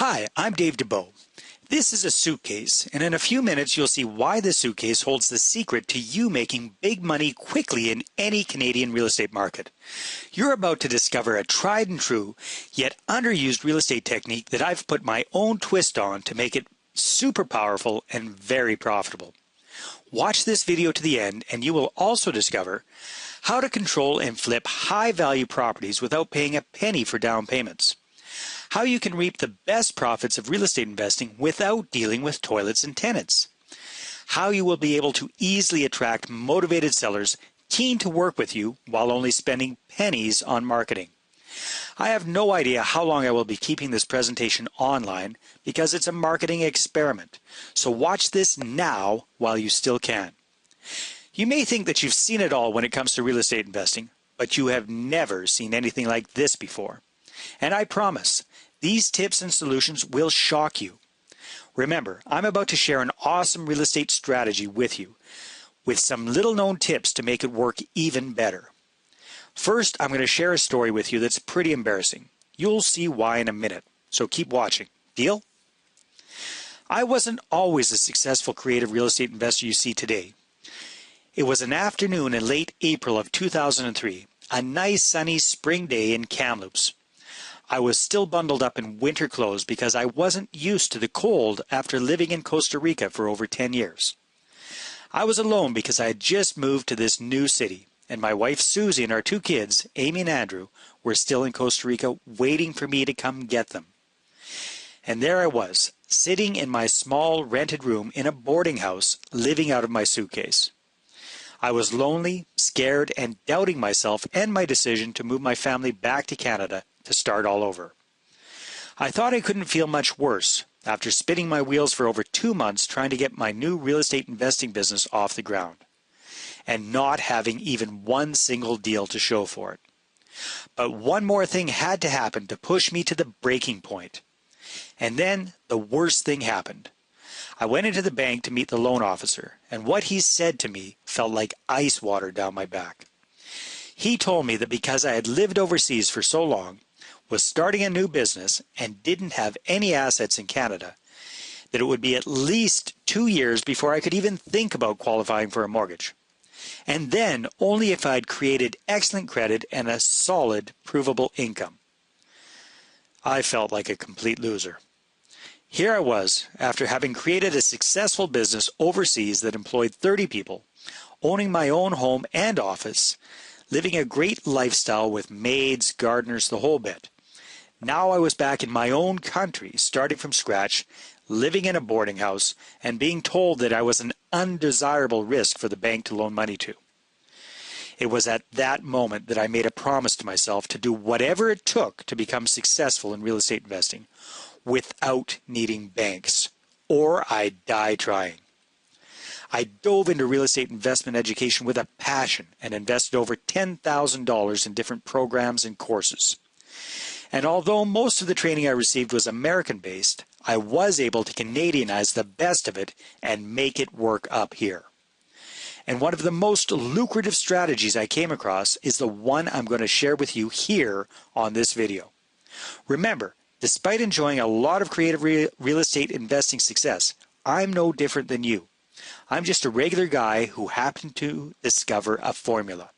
Hi, I'm Dave Dubeau. This is a suitcase, and in a few minutes you'll see why this suitcase holds the secret to you making big money quickly in any Canadian real estate market. You're about to discover a tried and true, yet underused real estate technique that I've put my own twist on to make it super powerful and very profitable. Watch this video to the end and you will also discover how to control and flip high-value properties without paying a penny for down payments. How you can reap the best profits of real estate investing without dealing with toilets and tenants. How you will be able to easily attract motivated sellers keen to work with you while only spending pennies on marketing. I have no idea how long I will be keeping this presentation online because it's a marketing experiment. So watch this now while you still can. You may think that you've seen it all when it comes to real estate investing, but you have never seen anything like this before. And I promise, these tips and solutions will shock you. Remember, I'm about to share an awesome real estate strategy with you, with some little-known tips to make it work even better. First, I'm going to share a story with you that's pretty embarrassing. You'll see why in a minute, so keep watching. Deal? I wasn't always a successful creative real estate investor you see today. It was an afternoon in late April of 2003, a nice sunny spring day in Kamloops. I was still bundled up in winter clothes because I wasn't used to the cold after living in Costa Rica for over 10 years. I was alone because I had just moved to this new city, and my wife Susie and our two kids, Amy and Andrew, were still in Costa Rica waiting for me to come get them. And there I was, sitting in my small rented room in a boarding house, living out of my suitcase. I was lonely, scared, and doubting myself and my decision to move my family back to Canada to start all over. I thought I couldn't feel much worse after spinning my wheels for over 2 months trying to get my new real estate investing business off the ground, and not having even one single deal to show for it. But one more thing had to happen to push me to the breaking point. And then the worst thing happened. I went into the bank to meet the loan officer, and what he said to me felt like ice water down my back. He told me that because I had lived overseas for so long, was starting a new business, and didn't have any assets in Canada, that it would be at least 2 years before I could even think about qualifying for a mortgage. And then only if I'd created excellent credit and a solid, provable income. I felt like a complete loser. Here I was, after having created a successful business overseas that employed 30 people, owning my own home and office, living a great lifestyle with maids, gardeners, the whole bit. Now I was back in my own country, starting from scratch, living in a boarding house, and being told that I was an undesirable risk for the bank to loan money to. It was at that moment that I made a promise to myself to do whatever it took to become successful in real estate investing, without needing banks, or I'd die trying. I dove into real estate investment education with a passion and invested over $10,000 in different programs and courses. And although most of the training I received was American-based, I was able to Canadianize the best of it and make it work up here. And one of the most lucrative strategies I came across is the one I'm going to share with you here on this video. Remember, despite enjoying a lot of creative real estate investing success, I'm no different than you. I'm just a regular guy who happened to discover a formula.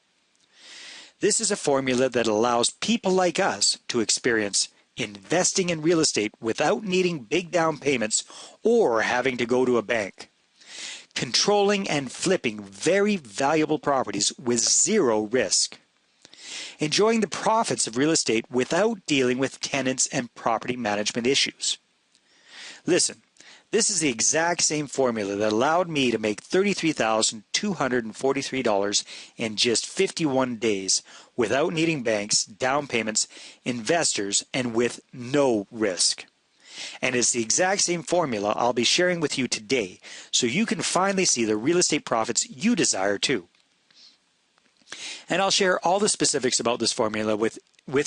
This is a formula that allows people like us to experience investing in real estate without needing big down payments or having to go to a bank. Controlling and flipping very valuable properties with zero risk. Enjoying the profits of real estate without dealing with tenants and property management issues. Listen, this is the exact same formula that allowed me to make $33,243 in just 51 days without needing banks, down payments, investors, and with no risk. And it's the exact same formula I'll be sharing with you today so you can finally see the real estate profits you desire too. And I'll share all the specifics about this formula with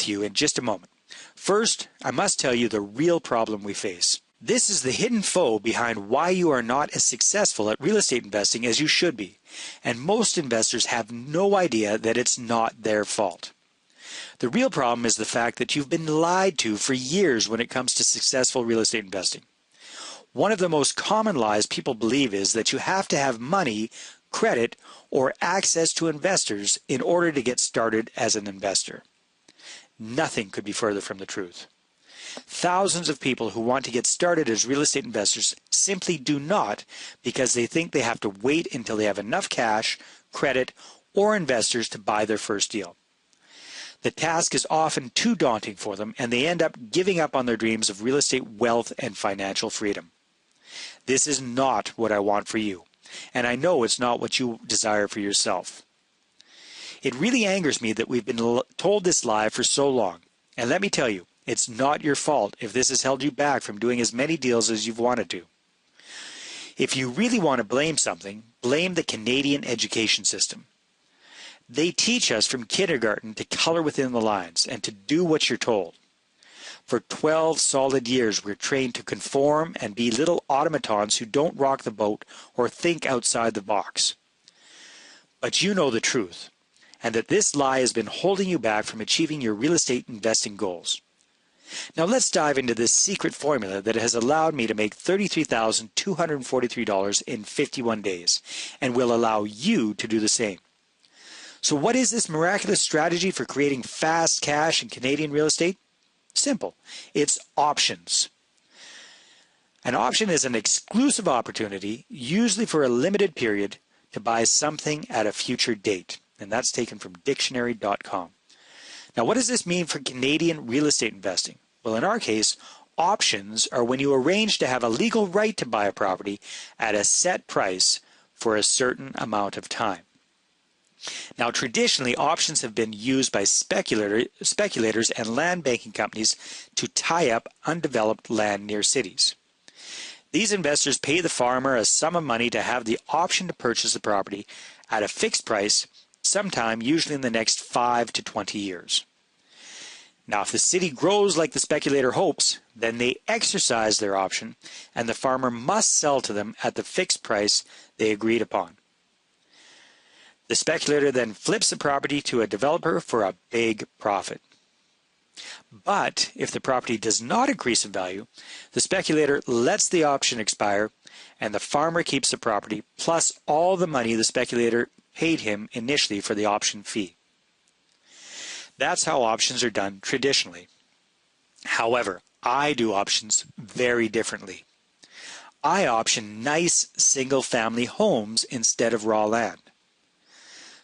you in just a moment. First, I must tell you the real problem we face. This is the hidden foe behind why you are not as successful at real estate investing as you should be, and most investors have no idea that it's not their fault. The real problem is the fact that you've been lied to for years when it comes to successful real estate investing. One of the most common lies people believe is that you have to have money, credit, or access to investors in order to get started as an investor. Nothing could be further from the truth. Thousands of people who want to get started as real estate investors simply do not, because they think they have to wait until they have enough cash, credit, or investors to buy their first deal. The task is often too daunting for them, and they end up giving up on their dreams of real estate wealth and financial freedom. This is not what I want for you, and I know it's not what you desire for yourself. It really angers me that we've been told this lie for so long, and let me tell you, it's not your fault if this has held you back from doing as many deals as you've wanted to. If you really want to blame something, blame the Canadian education system. They teach us from kindergarten to color within the lines and to do what you're told. For 12 solid years, we're trained to conform and be little automatons who don't rock the boat or think outside the box. But you know the truth, and that this lie has been holding you back from achieving your real estate investing goals. Now let's dive into this secret formula that has allowed me to make $33,243 in 51 days and will allow you to do the same. So what is this miraculous strategy for creating fast cash in Canadian real estate? Simple. It's options. An option is an exclusive opportunity, usually for a limited period, to buy something at a future date. And that's taken from dictionary.com. Now, what does this mean for Canadian real estate investing? Well, in our case, options are when you arrange to have a legal right to buy a property at a set price for a certain amount of time. Now, traditionally, options have been used by speculators and land banking companies to tie up undeveloped land near cities. These investors pay the farmer a sum of money to have the option to purchase the property at a fixed price, sometime usually in the next 5 to 20 years. Now, if the city grows like the speculator hopes, then they exercise their option, and the farmer must sell to them at the fixed price they agreed upon. The speculator then flips the property to a developer for a big profit. But if the property does not increase in value, the speculator lets the option expire, and the farmer keeps the property plus all the money the speculator paid him initially for the option fee. That's how options are done traditionally. However, I do options very differently. I option nice single-family homes instead of raw land.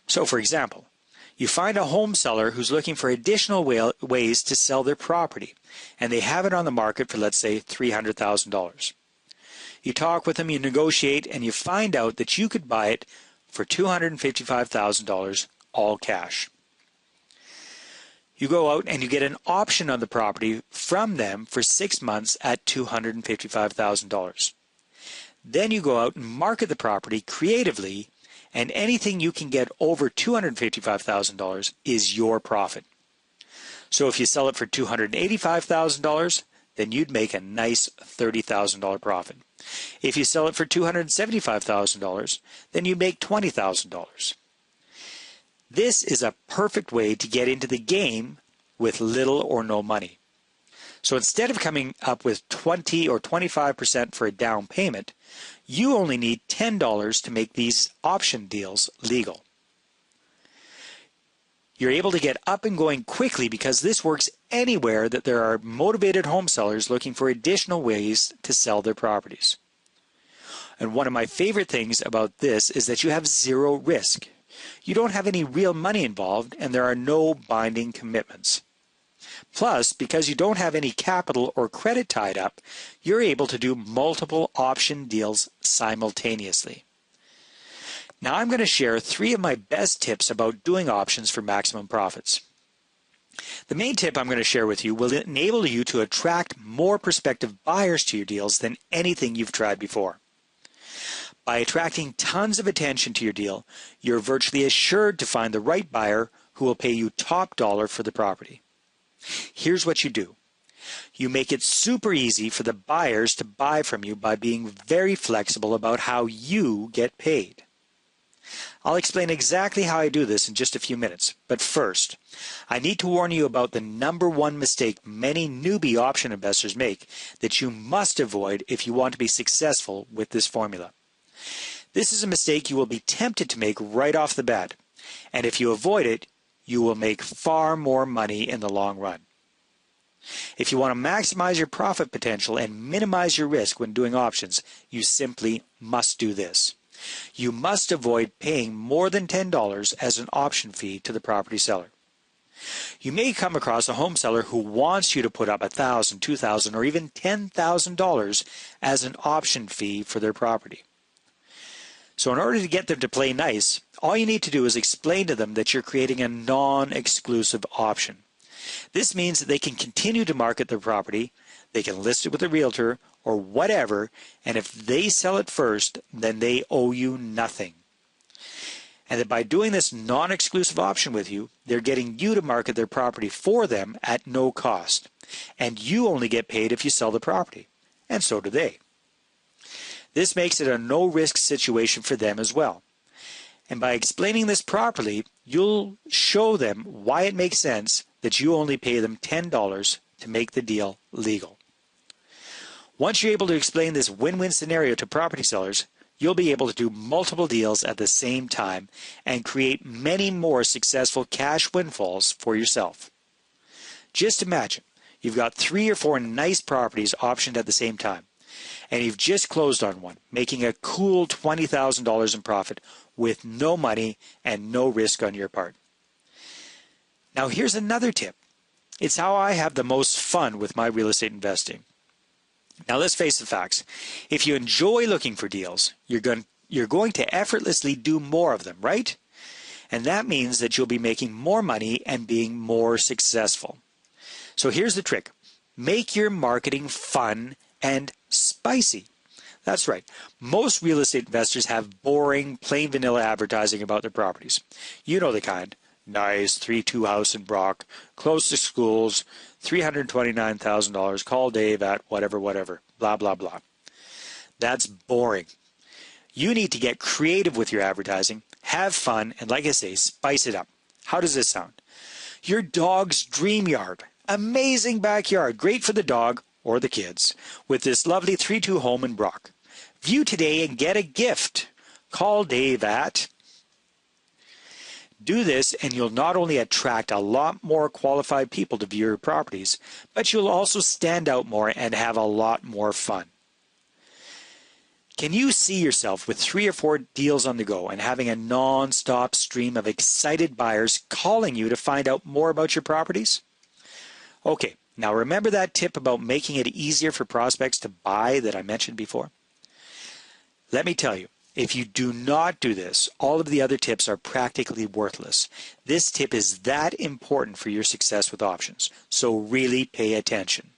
So, for example, you find a home seller who's looking for additional ways to sell their property, and they have it on the market for, let's say, $300,000. You talk with them, you negotiate, and you find out that you could buy it for $255,000 all cash. You go out and you get an option on the property from them for 6 months at $255,000. Then you go out and market the property creatively, and anything you can get over $255,000 is your profit. So if you sell it for $285,000, then you'd make a nice $30,000 profit. If you sell it for $275,000, then you make $20,000. This is a perfect way to get into the game with little or no money. So instead of coming up with 20 or 25% for a down payment, you only need $10 to make these option deals legal. You're able to get up and going quickly because this works anywhere that there are motivated home sellers looking for additional ways to sell their properties. And one of my favorite things about this is that you have zero risk. You don't have any real money involved, and there are no binding commitments. Plus, because you don't have any capital or credit tied up, you're able to do multiple option deals simultaneously. Now I'm going to share 3 of my best tips about doing options for maximum profits. The main tip I'm going to share with you will enable you to attract more prospective buyers to your deals than anything you've tried before. By attracting tons of attention to your deal, you're virtually assured to find the right buyer who will pay you top dollar for the property. Here's what you do. You make it super easy for the buyers to buy from you by being very flexible about how you get paid. I'll explain exactly how I do this in just a few minutes, but first, I need to warn you about the number one mistake many newbie option investors make that you must avoid if you want to be successful with this formula. This is a mistake you will be tempted to make right off the bat, and if you avoid it, you will make far more money in the long run. If you want to maximize your profit potential and minimize your risk when doing options, you simply must do this. You must avoid paying more than $10 as an option fee to the property seller. You may come across a home seller who wants you to put up $1,000, $2,000, or even $10,000 as an option fee for their property. So in order to get them to play nice, all you need to do is explain to them that you're creating a non-exclusive option. This means that they can continue to market their property, they can list it with a realtor or whatever, and if they sell it first, then they owe you nothing. And that by doing this non-exclusive option with you, they're getting you to market their property for them at no cost. And you only get paid if you sell the property. And so do they. This makes it a no-risk situation for them as well. And by explaining this properly, you'll show them why it makes sense that you only pay them $10 to make the deal legal. Once you're able to explain this win-win scenario to property sellers, you'll be able to do multiple deals at the same time and create many more successful cash windfalls for yourself. Just imagine, you've got 3 or 4 nice properties optioned at the same time, and you've just closed on one, making a cool $20,000 in profit with no money and no risk on your part. Now here's another tip. It's how I have the most fun with my real estate investing. Now let's face the facts. If you enjoy looking for deals, you're going to effortlessly do more of them, right? And that means that you'll be making more money and being more successful. So here's the trick. Make your marketing fun and spicy. That's right. Most real estate investors have boring, plain vanilla advertising about their properties. You know the kind. Nice 3-2 house in Brock, close to schools, $329,000, call Dave at whatever, blah, blah, blah. That's boring. You need to get creative with your advertising, have fun, and like I say, spice it up. How does this sound? Your dog's dream yard. Amazing backyard, great for the dog or the kids, with this lovely 3-2 home in Brock. View today and get a gift. Call Dave at... Do this and you'll not only attract a lot more qualified people to view your properties, but you'll also stand out more and have a lot more fun. Can you see yourself with 3 or 4 deals on the go and having a non-stop stream of excited buyers calling you to find out more about your properties? Okay, now remember that tip about making it easier for prospects to buy that I mentioned before? Let me tell you, if you do not do this, all of the other tips are practically worthless. This tip is that important for your success with options, so really pay attention.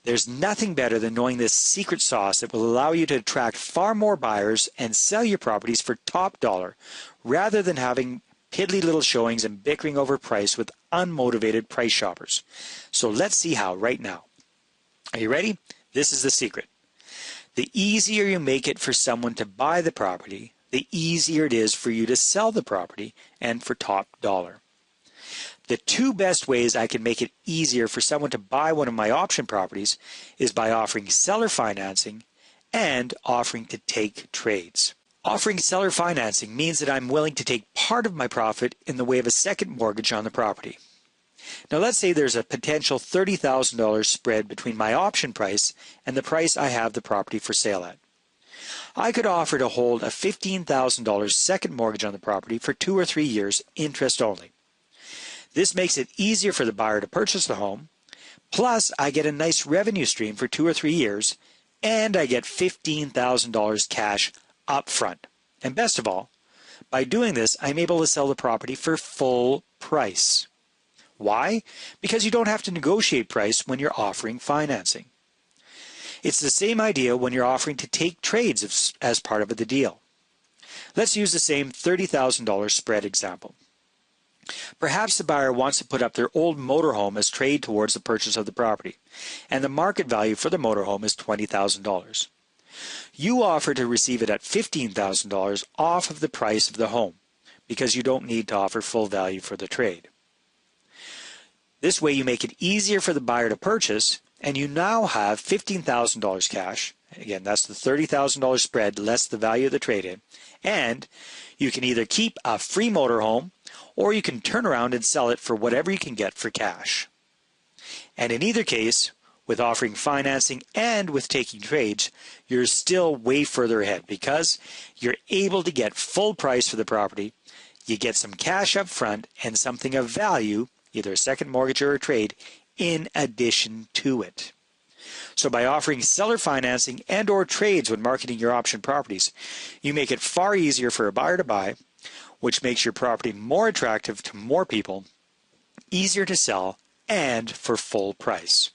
There's nothing better than knowing this secret sauce that will allow you to attract far more buyers and sell your properties for top dollar, rather than having piddly little showings and bickering over price with unmotivated price shoppers. So let's see how right now. Are you ready? This is the secret. The easier you make it for someone to buy the property, the easier it is for you to sell the property and for top dollar. The 2 best ways I can make it easier for someone to buy one of my option properties is by offering seller financing and offering to take trades. Offering seller financing means that I'm willing to take part of my profit in the way of a second mortgage on the property. Now let's say there's a potential $30,000 spread between my option price and the price I have the property for sale at. I could offer to hold a $15,000 second mortgage on the property for 2 or 3 years, interest only. This makes it easier for the buyer to purchase the home, plus I get a nice revenue stream for 2 or 3 years, and I get $15,000 cash up front. And best of all, by doing this, I'm able to sell the property for full price. Why? Because you don't have to negotiate price when you're offering financing. It's the same idea when you're offering to take trades as part of the deal. Let's use the same $30,000 spread example. Perhaps the buyer wants to put up their old motorhome as trade towards the purchase of the property, and the market value for the motorhome is $20,000. You offer to receive it at $15,000 off of the price of the home because you don't need to offer full value for the trade. This way you make it easier for the buyer to purchase, and you now have $15,000 cash. Again, that's the $30,000 spread less the value of the trade-in. And you can either keep a free motorhome or you can turn around and sell it for whatever you can get for cash. And in either case, with offering financing and with taking trades, you're still way further ahead because you're able to get full price for the property, you get some cash up front and something of value, either a second mortgage or a trade, in addition to it. So by offering seller financing and or trades when marketing your option properties, you make it far easier for a buyer to buy, which makes your property more attractive to more people, easier to sell, and for full price.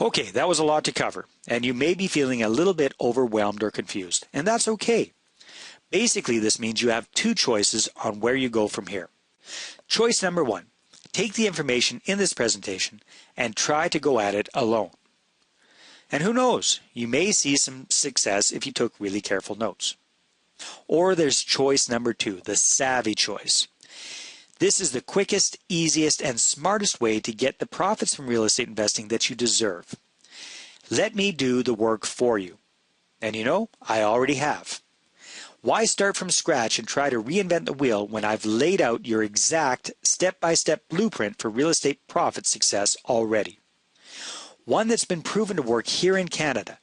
Okay, that was a lot to cover, and you may be feeling a little bit overwhelmed or confused, and that's okay. Basically, this means you have two choices on where you go from here. Choice number one, take the information in this presentation and try to go at it alone. And who knows, you may see some success if you took really careful notes. Or there's choice number two, the savvy choice. This is the quickest, easiest, and smartest way to get the profits from real estate investing that you deserve. Let me do the work for you. And you know, I already have. Why start from scratch and try to reinvent the wheel when I've laid out your exact step-by-step blueprint for real estate profit success already? One that's been proven to work here in Canada,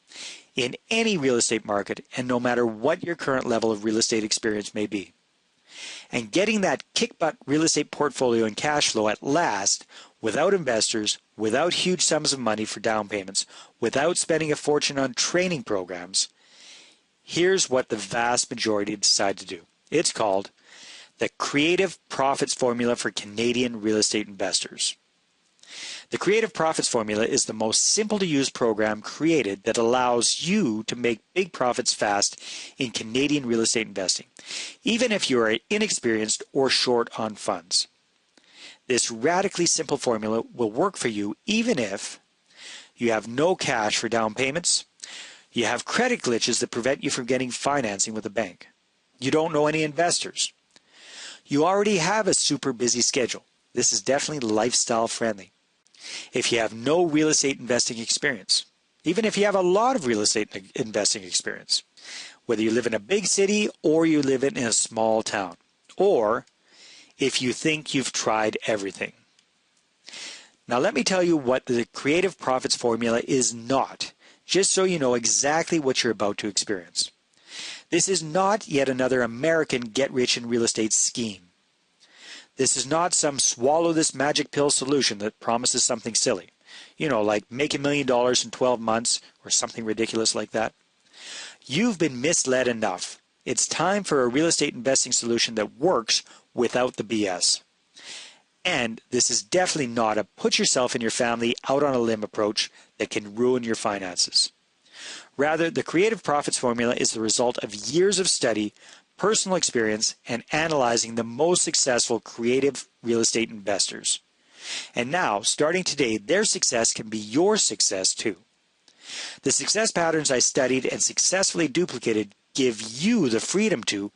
in any real estate market, and no matter what your current level of real estate experience may be. And getting that kick-butt real estate portfolio and cash flow at last, without investors, without huge sums of money for down payments, without spending a fortune on training programs, here's what the vast majority decide to do. It's called the Creative Profits Formula for Canadian Real Estate Investors. The Creative Profits Formula is the most simple to use program created that allows you to make big profits fast in Canadian real estate investing, even if you are inexperienced or short on funds. This radically simple formula will work for you even if you have no cash for down payments, you have credit glitches that prevent you from getting financing with a bank, you don't know any investors, you already have a super busy schedule. This is definitely lifestyle friendly. If you have no real estate investing experience, even if you have a lot of real estate investing experience, whether you live in a big city or you live in a small town, or if you think you've tried everything. Now let me tell you what the Creative Profits Formula is not, just so you know exactly what you're about to experience. This is not yet another American get-rich-in-real-estate scheme. This is not some swallow this magic pill solution that promises something silly. You know, like make $1 million in 12 months or something ridiculous like that. You've been misled enough. It's time for a real estate investing solution that works without the BS. And this is definitely not a put yourself and your family out on a limb approach that can ruin your finances. Rather, the Creative Profits Formula is the result of years of study, personal experience, and analyzing the most successful creative real estate investors. And now, starting today, their success can be your success too. The success patterns I studied and successfully duplicated give you the freedom to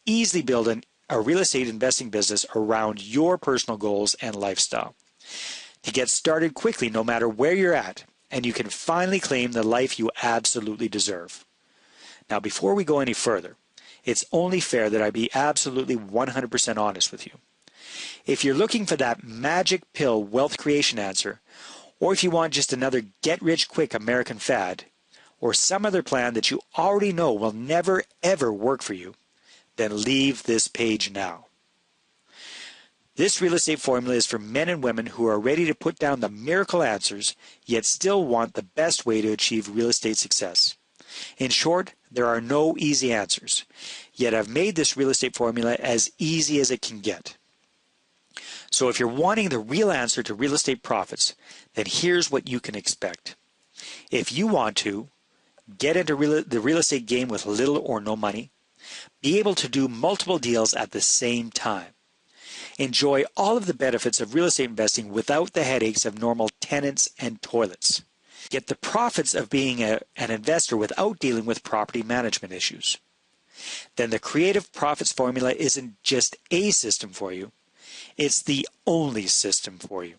easily build a real estate investing business around your personal goals and lifestyle. To get started quickly no matter where you're at, and you can finally claim the life you absolutely deserve. Now, before we go any further, it's only fair that I be absolutely 100% honest with you. If you're looking for that magic pill wealth creation answer, or if you want just another get-rich-quick American fad, or some other plan that you already know will never ever work for you, then leave this page now. This real estate formula is for men and women who are ready to put down the miracle answers, yet still want the best way to achieve real estate success. In short, there are no easy answers, yet I've made this real estate formula as easy as it can get. So if you're wanting the real answer to real estate profits, then here's what you can expect. If you want to get into the real estate game with little or no money, be able to do multiple deals at the same time, enjoy all of the benefits of real estate investing without the headaches of normal tenants and toilets, Get the profits of being an investor without dealing with property management issues. Then the Creative Profits formula isn't just a system for you, it's the only system for you.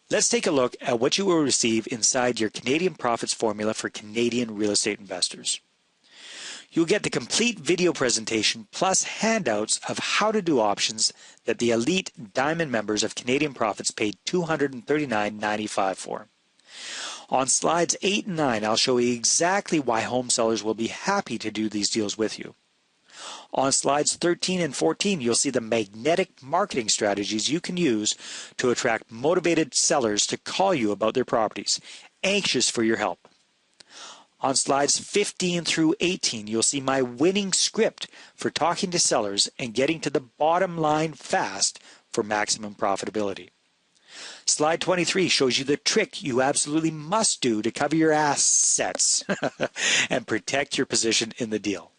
Let's take a look at what you will receive inside your Canadian Profits formula for Canadian real estate investors. You'll get the complete video presentation plus handouts of how to do options that the elite Diamond members of Canadian Profits paid $239.95 for. On slides 8 and 9, I'll show you exactly why home sellers will be happy to do these deals with you. On slides 13 and 14, you'll see the magnetic marketing strategies you can use to attract motivated sellers to call you about their properties, anxious for your help. On slides 15 through 18, you'll see my winning script for talking to sellers and getting to the bottom line fast for maximum profitability. Slide 23 shows you the trick you absolutely must do to cover your assets and protect your position in the deal.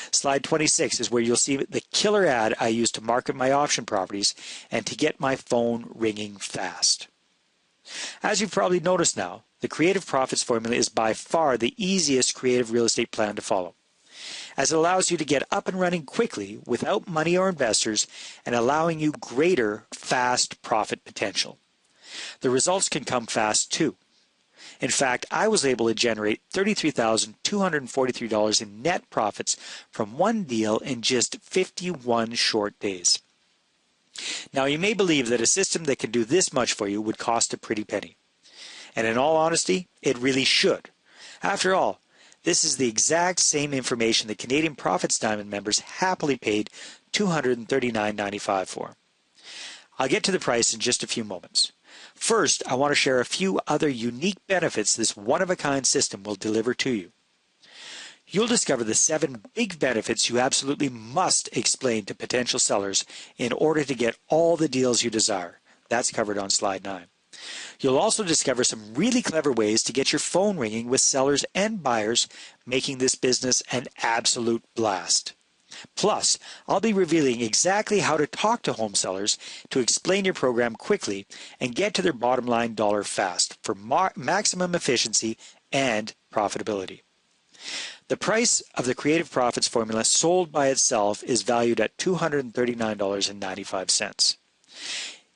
Slide 26 is where you'll see the killer ad I use to market my option properties and to get my phone ringing fast. As you've probably noticed now, the Creative Profits formula is by far the easiest creative real estate plan to follow, as it allows you to get up and running quickly without money or investors and allowing you greater fast profit potential. The results can come fast too. In fact, I was able to generate $33,243 in net profits from one deal in just 51 short days. Now, you may believe that a system that can do this much for you would cost a pretty penny. And in all honesty, it really should. After all, this is the exact same information the Canadian Profits Diamond members happily paid $239.95 for. I'll get to the price in just a few moments. First, I want to share a few other unique benefits this one-of-a-kind system will deliver to you. You'll discover the 7 big benefits you absolutely must explain to potential sellers in order to get all the deals you desire. That's covered on slide 9. You'll also discover some really clever ways to get your phone ringing with sellers and buyers, making this business an absolute blast. Plus, I'll be revealing exactly how to talk to home sellers to explain your program quickly and get to their bottom line dollar fast for maximum efficiency and profitability. The price of the Creative Profits formula sold by itself is valued at $239.95.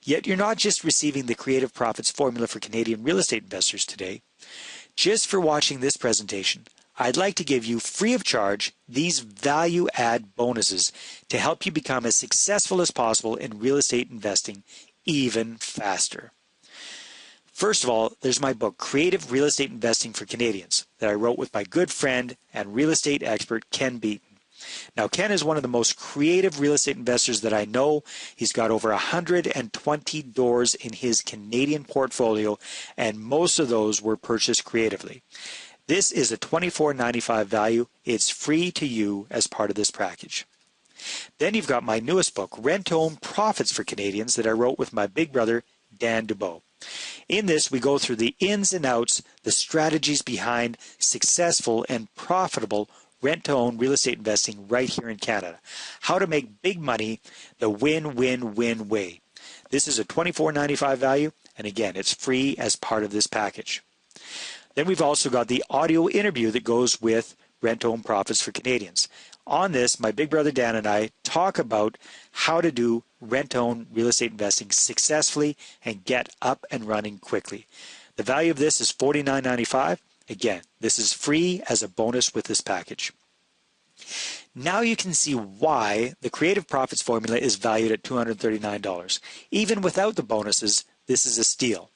Yet you're not just receiving the Creative Profits formula for Canadian real estate investors today. Just for watching this presentation, I'd like to give you free of charge these value-add bonuses to help you become as successful as possible in real estate investing even faster. First of all, there's my book, Creative Real Estate Investing for Canadians, that I wrote with my good friend and real estate expert, Ken Beaton. Now, Ken is one of the most creative real estate investors that I know. He's got over 120 doors in his Canadian portfolio, and most of those were purchased creatively. This is a $24.95 value. It's free to you as part of this package. Then you've got my newest book, Rent-to-Own Profits for Canadians, that I wrote with my big brother, Dave Dubeau. In this, we go through the ins and outs, the strategies behind successful and profitable rent-to-own real estate investing right here in Canada. How to make big money the win-win-win way. This is a $24.95 value, and again, it's free as part of this package. Then we've also got the audio interview that goes with Rent-to-Own Profits for Canadians. On this, my big brother Dan and I talk about how to do rent-to-own real estate investing successfully and get up and running quickly. The value of this is $49.95. Again, this is free as a bonus with this package. Now you can see why the Creative Profits formula is valued at $239. Even without the bonuses, this is a steal.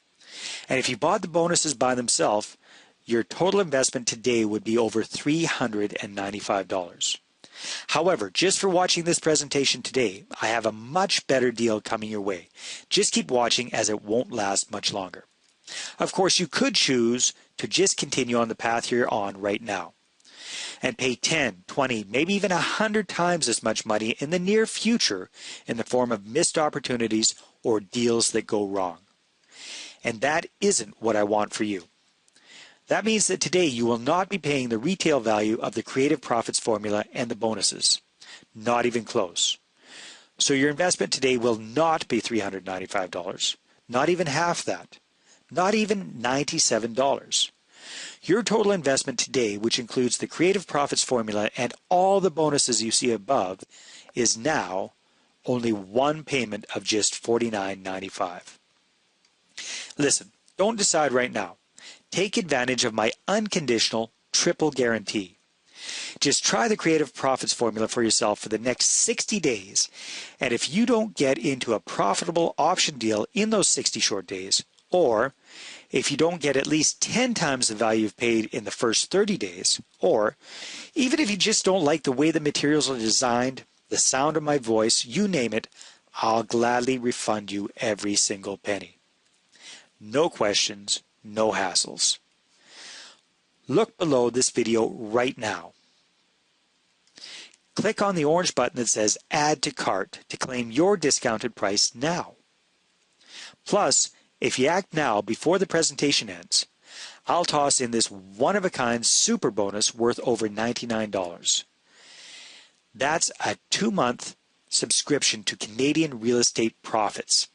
And if you bought the bonuses by themselves, your total investment today would be over $395. However, just for watching this presentation today, I have a much better deal coming your way. Just keep watching as it won't last much longer. Of course, you could choose to just continue on the path you're on right now and pay 10, 20, maybe even 100 times as much money in the near future in the form of missed opportunities or deals that go wrong. And that isn't what I want for you. That means that today you will not be paying the retail value of the Creative Profits formula and the bonuses. Not even close. So your investment today will not be $395. Not even half that. not even $97. Your total investment today, which includes the Creative Profits formula and all the bonuses you see above, is now only one payment of just $49.95. Listen, don't decide right now. Take advantage of my unconditional triple guarantee. Just try the Creative Profits formula for yourself for the next 60 days, and if you don't get into a profitable option deal in those 60 short days, or if you don't get at least 10 times the value you've paid in the first 30 days, or even if you just don't like the way the materials are designed, the sound of my voice, you name it, I'll gladly refund you every single penny. No questions, no hassles. Look below this video right now. Click on the orange button that says Add to Cart to claim your discounted price now. Plus, if you act now before the presentation ends, I'll toss in this one-of-a-kind super bonus worth over $99. That's a 2-month subscription to Canadian Real Estate Profits.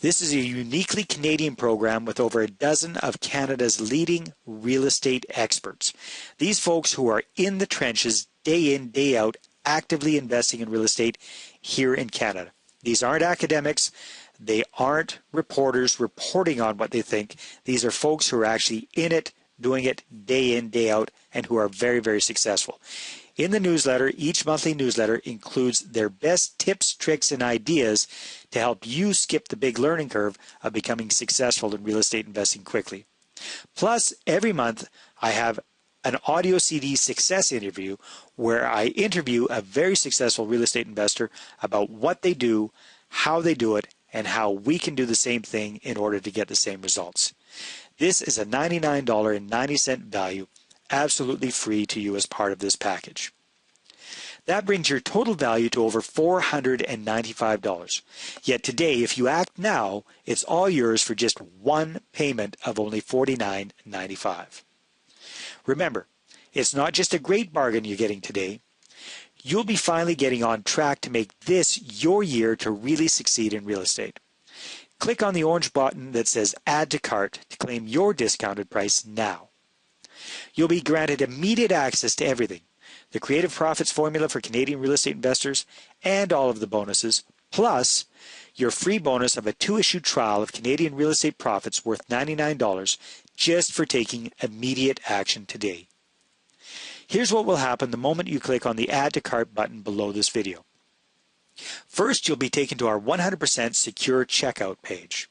This is a uniquely Canadian program with over a dozen of Canada's leading real estate experts. These folks who are in the trenches, day in, day out, actively investing in real estate here in Canada. These aren't academics. They aren't reporters reporting on what they think. These are folks who are actually in it, doing it day in, day out, and who are very, very successful. In the newsletter, each monthly newsletter includes their best tips, tricks, and ideas to help you skip the big learning curve of becoming successful in real estate investing quickly. Plus, every month, I have an audio CD success interview where I interview a very successful real estate investor about what they do, how they do it, and how we can do the same thing in order to get the same results. This is a $99.90 value, absolutely free to you as part of this package. That brings your total value to over $495. Yet today, if you act now, it's all yours for just one payment of only $49.95. Remember, it's not just a great bargain you're getting today. You'll be finally getting on track to make this your year to really succeed in real estate. Click on the orange button that says Add to Cart to claim your discounted price now. You'll be granted immediate access to everything: the Creative Profits formula for Canadian real estate investors and all of the bonuses, plus your free bonus of a 2-issue trial of Canadian Real Estate Profits worth $99 just for taking immediate action today. Here's what will happen the moment you click on the Add to Cart button below this video. First, you'll be taken to our 100% secure checkout page.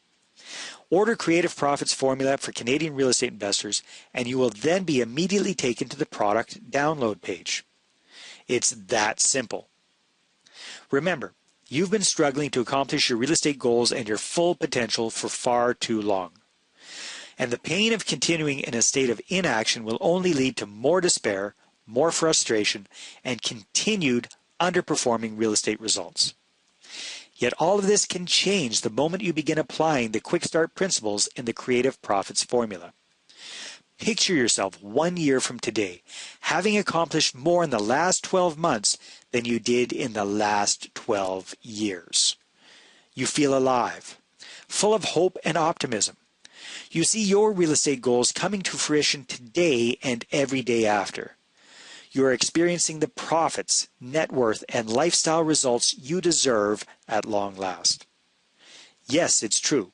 Order Creative Profits formula for Canadian real estate investors, and you will then be immediately taken to the product download page. It's that simple. Remember, you've been struggling to accomplish your real estate goals and your full potential for far too long. And the pain of continuing in a state of inaction will only lead to more despair, more frustration, and continued underperforming real estate results. Yet all of this can change the moment you begin applying the Quick Start principles in the Creative Profits formula. Picture yourself 1 year from today, having accomplished more in the last 12 months than you did in the last 12 years. You feel alive, full of hope and optimism. You see your real estate goals coming to fruition today and every day after. You are experiencing the profits, net worth, and lifestyle results you deserve at long last. Yes, it's true.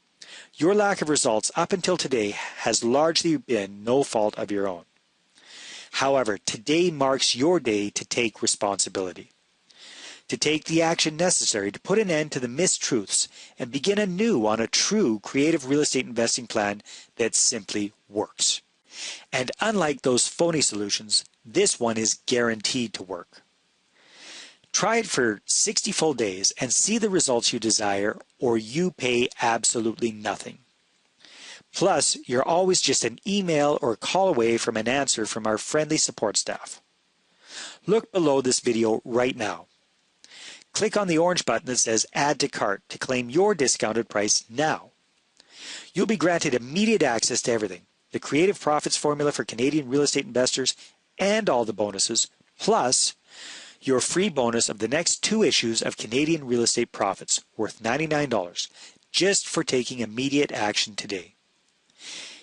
Your lack of results up until today has largely been no fault of your own. However, today marks your day to take responsibility, to take the action necessary to put an end to the mistruths and begin anew on a true creative real estate investing plan that simply works. And unlike those phony solutions, this one is guaranteed to work. Try it for 60 full days and see the results you desire, or you pay absolutely nothing. Plus, you're always just an email or call away from an answer from our friendly support staff. Look below this video right now. Click on the orange button that says Add to Cart to claim your discounted price now. You'll be granted immediate access to everything: the Creative Profits formula for Canadian real estate investors and all the bonuses, plus your free bonus of the next 2 issues of Canadian Real Estate Profits worth $99 just for taking immediate action today.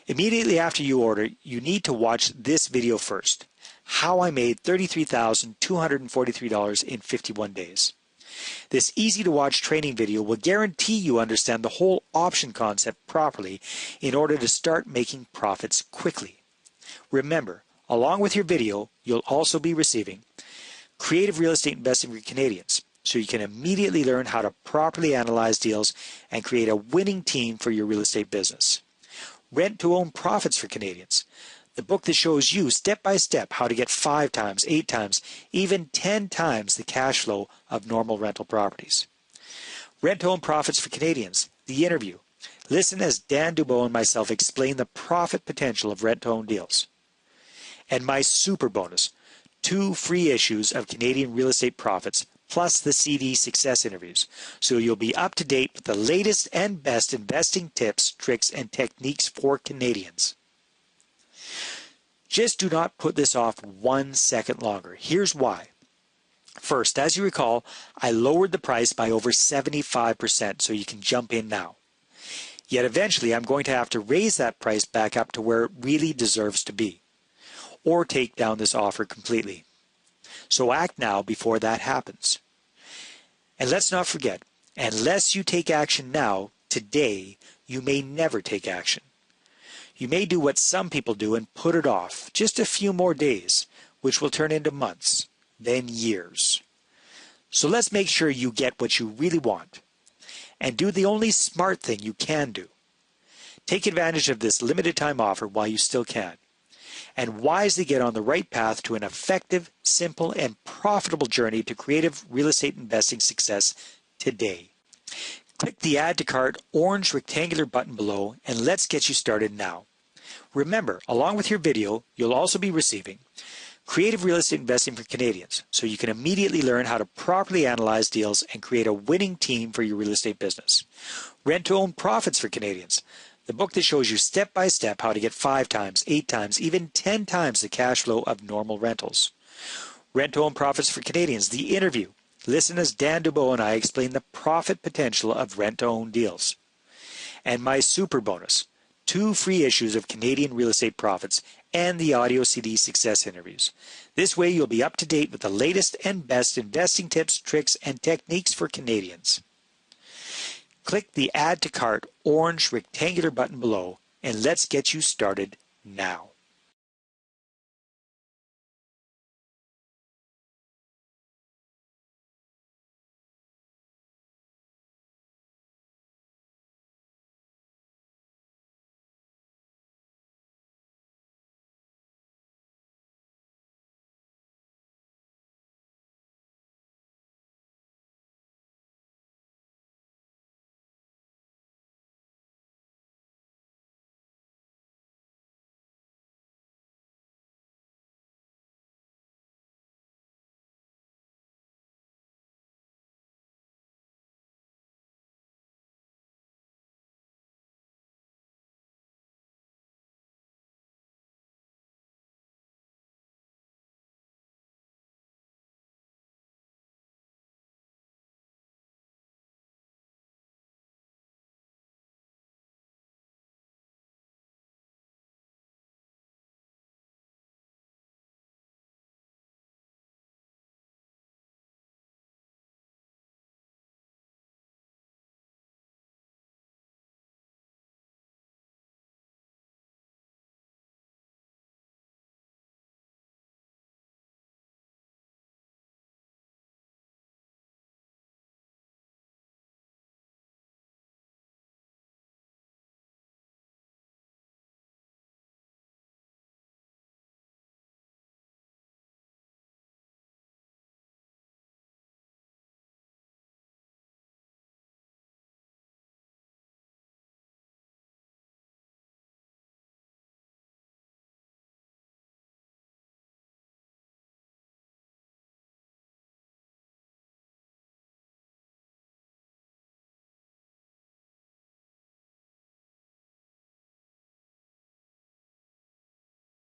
Immediately after you order, you need to watch this video first. How I made $33,243 in 51 days. This easy-to-watch training video will guarantee you understand the whole option concept properly in order to start making profits quickly. Remember, along with your video, you'll also be receiving Creative Real Estate Investing for Canadians, so you can immediately learn how to properly analyze deals and create a winning team for your real estate business. Rent to Own Profits for Canadians, the book that shows you step by step how to get 5 times, 8 times, even 10 times the cash flow of normal rental properties. Rent to Own Profits for Canadians, the interview. Listen as Dave Dubeau and myself explain the profit potential of rent to own deals. And my super bonus, 2 free issues of Canadian Real Estate Profits, plus the CD success interviews, so you'll be up to date with the latest and best investing tips, tricks, and techniques for Canadians. Just do not put this off 1 second longer. Here's why. First, as you recall, I lowered the price by over 75%, so you can jump in now. Yet eventually I'm going to have to raise that price back up to where it really deserves to be, or take down this offer completely. So act now before that happens. And let's not forget, unless you take action now, today, you may never take action. You may do what some people do and put it off just a few more days, which will turn into months, then years. So let's make sure you get what you really want, and do the only smart thing you can do. Take advantage of this limited time offer while you still can, and wisely get on the right path to an effective, simple, and profitable journey to creative real estate investing success today. Click the Add to Cart orange rectangular button below and let's get you started now. Remember, along with your video, you'll also be receiving Creative Real Estate Investing for Canadians, so you can immediately learn how to properly analyze deals and create a winning team for your real estate business. Rent to Own Profits for Canadians, the book that shows you step by step how to get 5 times, 8 times, even 10 times the cash flow of normal rentals. Rent to Own Profits for Canadians, the interview. Listen as Dave Dubeau and I explain the profit potential of rent to own deals. And my super bonus, 2 free issues of Canadian Real Estate Profits and the audio CD success interviews. This way you'll be up to date with the latest and best investing tips, tricks, and techniques for Canadians. Click the Add to Cart orange rectangular button below and let's get you started now.